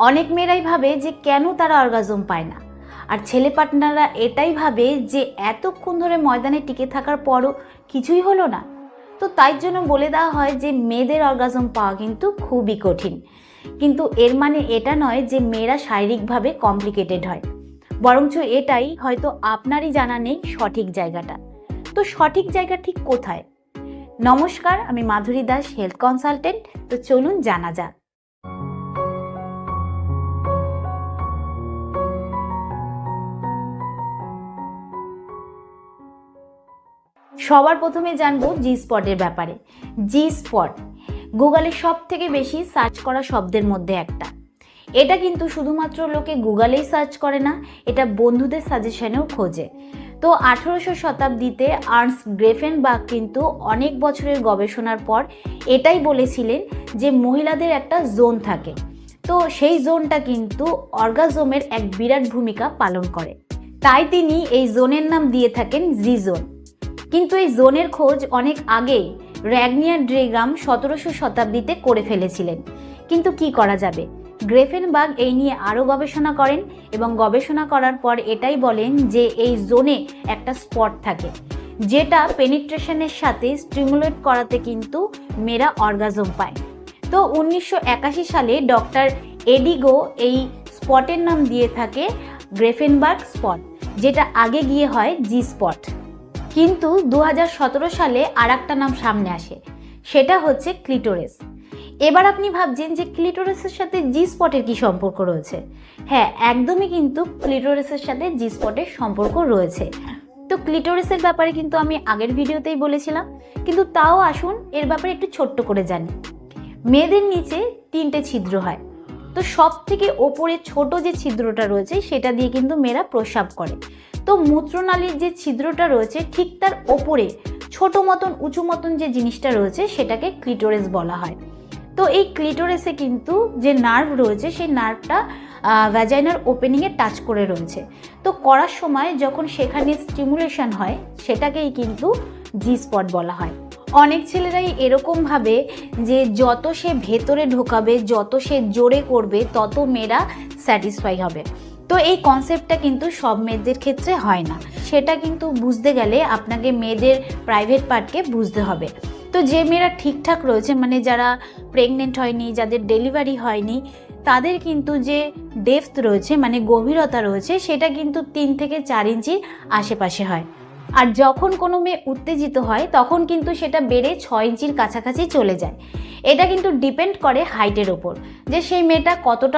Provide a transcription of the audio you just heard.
অনেক মেয়েরাই ভাবে যে কেন তারা অর্গাজম পায় না, আর ছেলে পার্টনাররা এটাই ভাবে যে এতক্ষণ ধরে ময়দানে টিকে থাকার পরও কিছুই হলো না। তো তাই জন্য বলে দেওয়া হয় যে মেয়েদের অর্গাজম পাওয়া কিন্তু খুবই কঠিন। কিন্তু এর মানে এটা নয় যে মেয়েরা শারীরিকভাবে কমপ্লিকেটেড হয়, বরঞ্চ এটাই হয়তো আপনারই জানা নেই সঠিক জায়গাটা। তো সঠিক জায়গা ঠিক কোথায়? নমস্কার, আমি মাধুরী দাস, হেলথ কনসালটেন্ট। তো চলুন জানা যাক। সবার প্রথমে জানবো জি স্পটের ব্যাপারে। জি স্পট গুগলে সব থেকে বেশি সার্চ করা শব্দের মধ্যে একটা। এটা কিন্তু শুধুমাত্র লোকে গুগলেই সার্চ করে না, এটা বন্ধুদের সাজেশনেও খোঁজে। তো 1800 শতাব্দীতে আর্নস্ট গ্রেফেনবার্গ কিন্তু অনেক বছরের গবেষণার পর এটাই বলেছিলেন যে মহিলাদের একটা জোন থাকে। তো সেই জোনটা কিন্তু অর্গাজমের এক বিরাট ভূমিকা পালন করে, তাই তিনি এই জোনের নাম দিয়ে থাকেন জি জোন। কিন্তু এই জোনের খোঁজ অনেক আগেই র্যাগনিয়ার ড্রেগ্রাম 1700 শতাব্দীতে করে ফেলেছিলেন। কিন্তু কি করা যাবে, গ্রেফেনবার্গ এই নিয়ে আরও গবেষণা করেন এবং গবেষণা করার পর এটাই বলেন যে এই জোনে একটা স্পট থাকে যেটা পেনিট্রেশনের সাথে স্টিমুলেট করাতে কিন্তু মেয়েরা অর্গাজম পায়। তো 1981 সালে ডক্টর এডিগো এই স্পটের নাম দিয়ে থাকে গ্রেফেনবার্গ স্পট, যেটা আগে গিয়ে হয় জি স্পট। কিন্তু 2017 সালে আর একটা নাম সামনে আসে, সেটা হচ্ছে ক্লিটোরিস। এবার আপনি ভাবছেন যে ক্লিটোরিসের সাথে জি স্পটের কি সম্পর্ক রয়েছে? হ্যাঁ, একদমই কিন্তু ক্লিটোরিসের সাথে জি স্পটের সম্পর্ক রয়েছে। তো ক্লিটোরিসের ব্যাপারে কিন্তু আমি আগের ভিডিওতেই বলেছিলাম, কিন্তু তাও আসুন এর ব্যাপারে একটু ছোট্ট করে জানি। মেয়েদের নিচে 3টে ছিদ্র হয়। তো সব থেকে ওপরে ছোট যে ছিদ্রটা রয়েছে সেটা দিয়ে কিন্তু মেয়েরা প্রস্রাব করে। তো মূত্রনালীর যে ছিদ্রটা রয়েছে ঠিক তার ওপরে ছোট মতন উঁচু মতন যে জিনিসটা রয়েছে সেটাকে ক্লিটোরিস বলা হয়। তো এই ক্লিটোরিসে কিন্তু যে নার্ভ রয়েছে সেই নার্ভটা ভ্যাজাইনার ওপেনিংয়ে টাচ করে রয়েছে। তো করার সময় যখন সেখানে স্টিমুলেশন হয় সেটাকেই কিন্তু জি স্পট বলা হয়। অনেক ছেলেরাই এরকম ভাবে যে যত সে ভেতরে ঢোকাবে, যত সে জোরে করবে, তত মেয়েরা স্যাটিসফাই হবে। তো এই কনসেপ্টটা কিন্তু সব মেয়েদের ক্ষেত্রে হয় না। সেটা কিন্তু বুঝতে গেলে আপনাকে মেয়েদের প্রাইভেট পার্টকে বুঝতে হবে। তো যে মেয়েরা ঠিকঠাক রয়েছে, মানে যারা প্রেগনেন্ট হয়নি, যাদের ডেলিভারি হয়নি, তাদের কিন্তু যে ডেপথ রয়েছে মানে গভীরতা রয়েছে সেটা কিন্তু 3 থেকে 4 ইঞ্চির আশেপাশে হয়। আর যখন কোনো মেয়ে উত্তেজিত হয় তখন কিন্তু সেটা বেড়ে 6 ইঞ্চির কাছাকাছি চলে যায়। এটা কিন্তু ডিপেন্ড করে হাইটের ওপর, যে সেই মেয়েটা কতটা